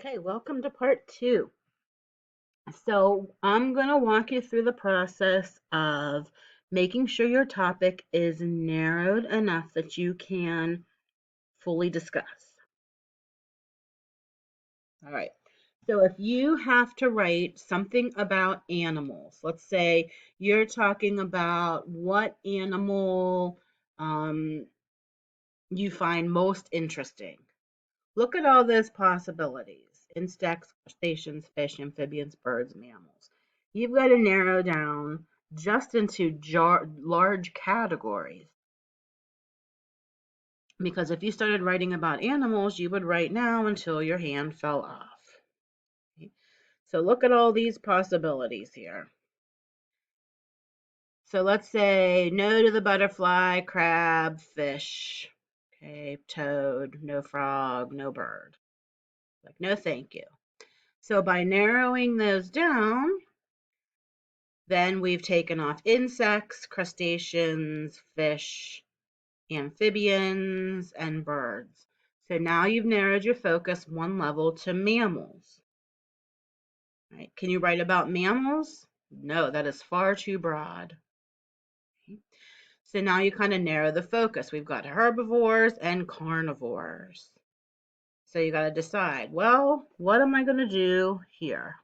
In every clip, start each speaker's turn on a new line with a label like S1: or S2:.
S1: Okay, welcome to part two. So I'm going to walk you through the process of making sure your topic is narrowed enough that you can fully discuss. All right. So if you have to write something about animals, let's say you're talking about what animal you find most interesting. Look at all those possibilities: insects, crustaceans, fish, amphibians, birds, mammals. You've got to narrow down just into large categories. Because if you started writing about animals, you would write now until your hand fell off. Okay? So look at all these possibilities here. So let's say no to the butterfly, crab, fish, okay, toad, no frog, no bird. Like, no, thank you. So by narrowing those down, then we've taken off insects, crustaceans, fish, amphibians, and birds. So now you've narrowed your focus one level to mammals. Right? Can you write about mammals? No, that is far too broad. Okay. So now you kind of narrow the focus. We've got herbivores and carnivores. So you got to decide, well, what am I going to do here?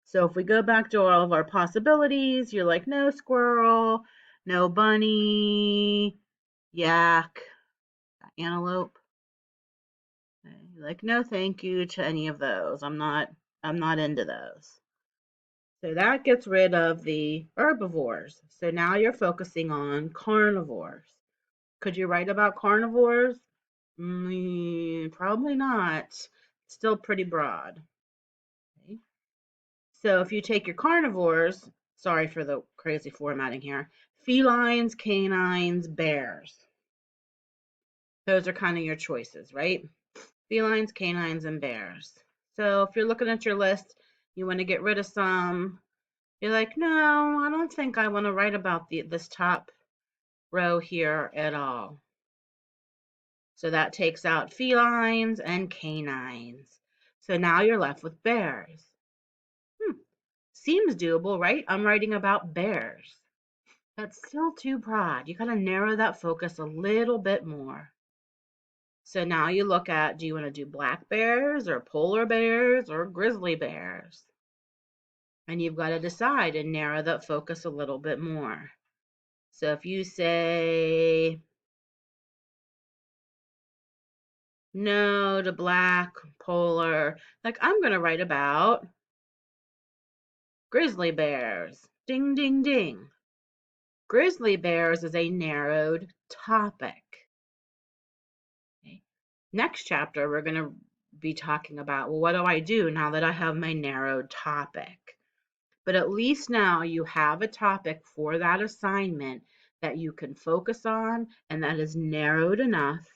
S1: So if we go back to all of our possibilities, you're like, no squirrel, no bunny, yak, antelope. You're like, no thank you to any of those. I'm not into those. So that gets rid of the herbivores. So now you're focusing on carnivores. Could you write about carnivores? Probably not. Still pretty broad. Okay. So if you take your carnivores, sorry for the crazy formatting here, felines, canines, bears. Those are kind of your choices, right? Felines, canines, and bears. So if you're looking at your list, you want to get rid of some. You're like, no, I don't think I want to write about this top row here at all. So that takes out felines and canines. So now you're left with bears. Seems doable, right? I'm writing about bears. That's still too broad. You gotta narrow that focus a little bit more. So now you look at, do you want to do black bears or polar bears or grizzly bears? And you've got to decide and narrow that focus a little bit more. So if you say no to black, polar, like I'm going to write about grizzly bears. Ding, ding, ding. Grizzly bears is a narrowed topic. Okay. Next chapter, we're going to be talking about, well, what do I do now that I have my narrowed topic? But at least now you have a topic for that assignment that you can focus on and that is narrowed enough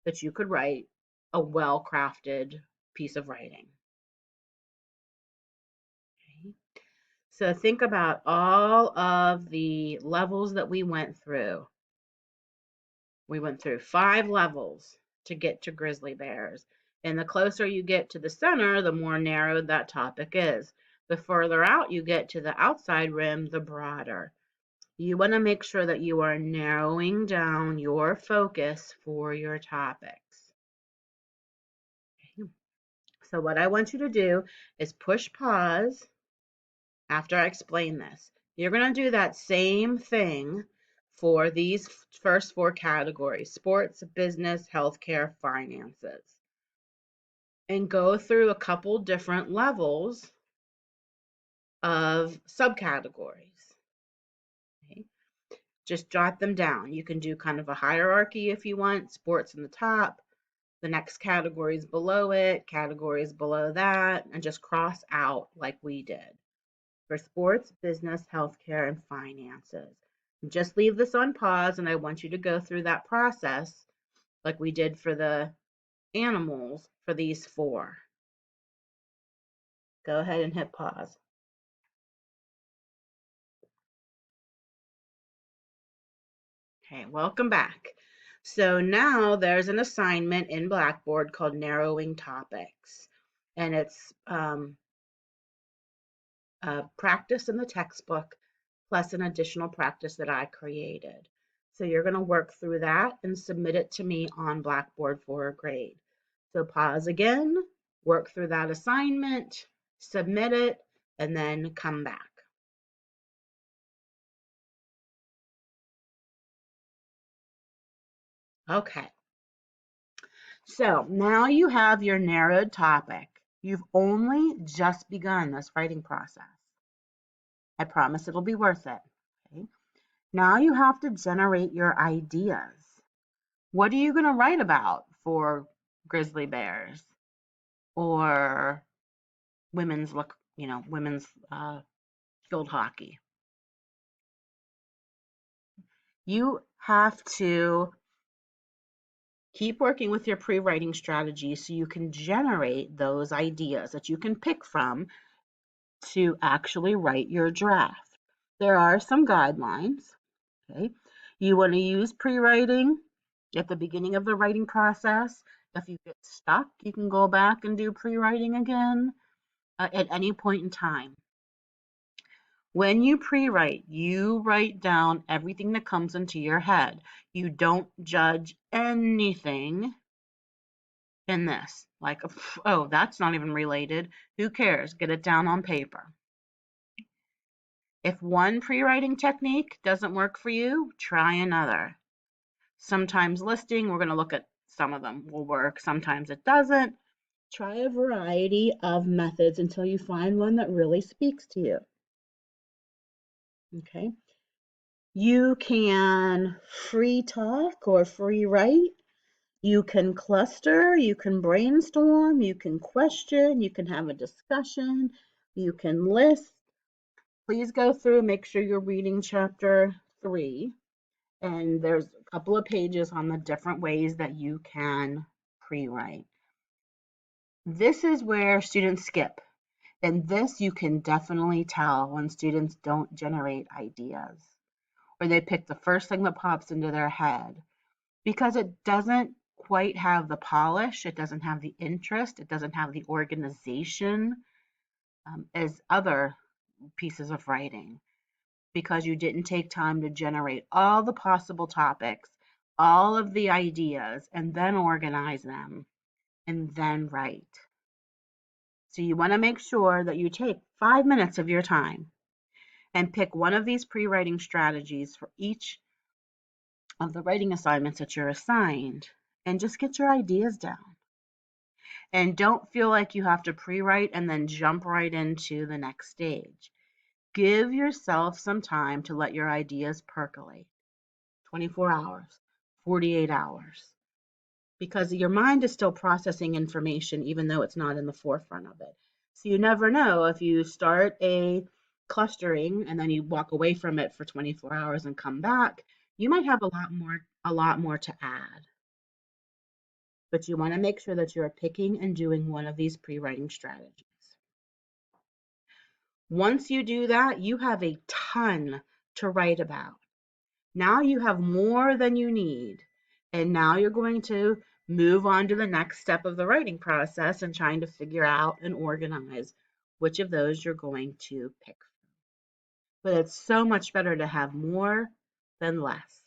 S1: that you could write a well-crafted piece of writing. Okay. So think about all of the levels that we went through. We went through 5 levels to get to grizzly bears. And the closer you get to the center, the more narrowed that topic is. The further out you get to the outside rim, the broader. You want to make sure that you are narrowing down your focus for your topics. Okay. So what I want you to do is push pause after I explain this. You're going to do that same thing for these first 4 categories: sports, business, healthcare, finances. And go through a couple different levels of subcategories. Okay. Just jot them down. You can do kind of a hierarchy if you want: sports in the top, the next categories below it, categories below that, and just cross out like we did for sports, business, healthcare, and finances. And just leave this on pause, and I want you to go through that process like we did for the animals for these 4. Go ahead and hit pause. Okay, welcome back. So now there's an assignment in Blackboard called narrowing topics. and it's practice in the textbook plus an additional practice that I created. So you're going to work through that and submit it to me on Blackboard for a grade. So pause again, work through that assignment, submit it, and then come back. Okay, so now you have your narrowed topic. You've only just begun this writing process. I promise it'll be worth it. Okay? Now you have to generate your ideas. What are you going to write about for grizzly bears or women's field hockey? You have to keep working with your pre-writing strategy so you can generate those ideas that you can pick from to actually write your draft. There are some guidelines. Okay. You want to use pre-writing at the beginning of the writing process. If you get stuck, you can go back and do pre-writing again at any point in time. When you pre-write, you write down everything that comes into your head. You don't judge anything in this. Like, oh, that's not even related. Who cares? Get it down on paper. If one pre-writing technique doesn't work for you, try another. Sometimes listing, we're going to look at some of them will work. Sometimes it doesn't. Try a variety of methods until you find one that really speaks to you. Okay. You can free talk or free write. You can cluster, you can brainstorm, you can question, you can have a discussion, you can list. Please go through, make sure you're reading chapter 3. And there's a couple of pages on the different ways that you can pre-write. This is where students skip. And this you can definitely tell when students don't generate ideas or they pick the first thing that pops into their head because it doesn't quite have the polish, it doesn't have the interest, it doesn't have the organization as other pieces of writing because you didn't take time to generate all the possible topics, all of the ideas, and then organize them and then write. So you want to make sure that you take 5 minutes of your time and pick one of these pre-writing strategies for each of the writing assignments that you're assigned and just get your ideas down. And don't feel like you have to pre-write and then jump right into the next stage. Give yourself some time to let your ideas percolate. 24 hours, 48 hours. Because your mind is still processing information even though it's not in the forefront of it. So you never know if you start a clustering and then you walk away from it for 24 hours and come back, you might have a lot more to add. But you want to make sure that you're picking and doing one of these pre-writing strategies. Once you do that, you have a ton to write about. Now you have more than you need. And now you're going to move on to the next step of the writing process and trying to figure out and organize which of those you're going to pick. But it's so much better to have more than less.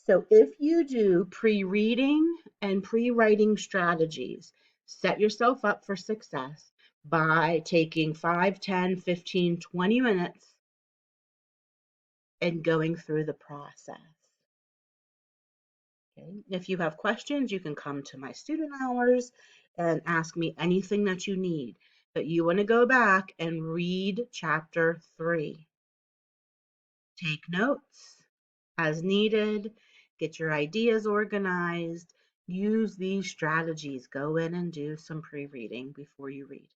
S1: So if you do pre-reading and pre-writing strategies, set yourself up for success by taking 5, 10, 15, 20 minutes and going through the process. Okay. If you have questions, you can come to my student hours and ask me anything that you need. But you want to go back and read chapter 3. Take notes as needed, get your ideas organized, use these strategies. Go in and do some pre-reading before you read.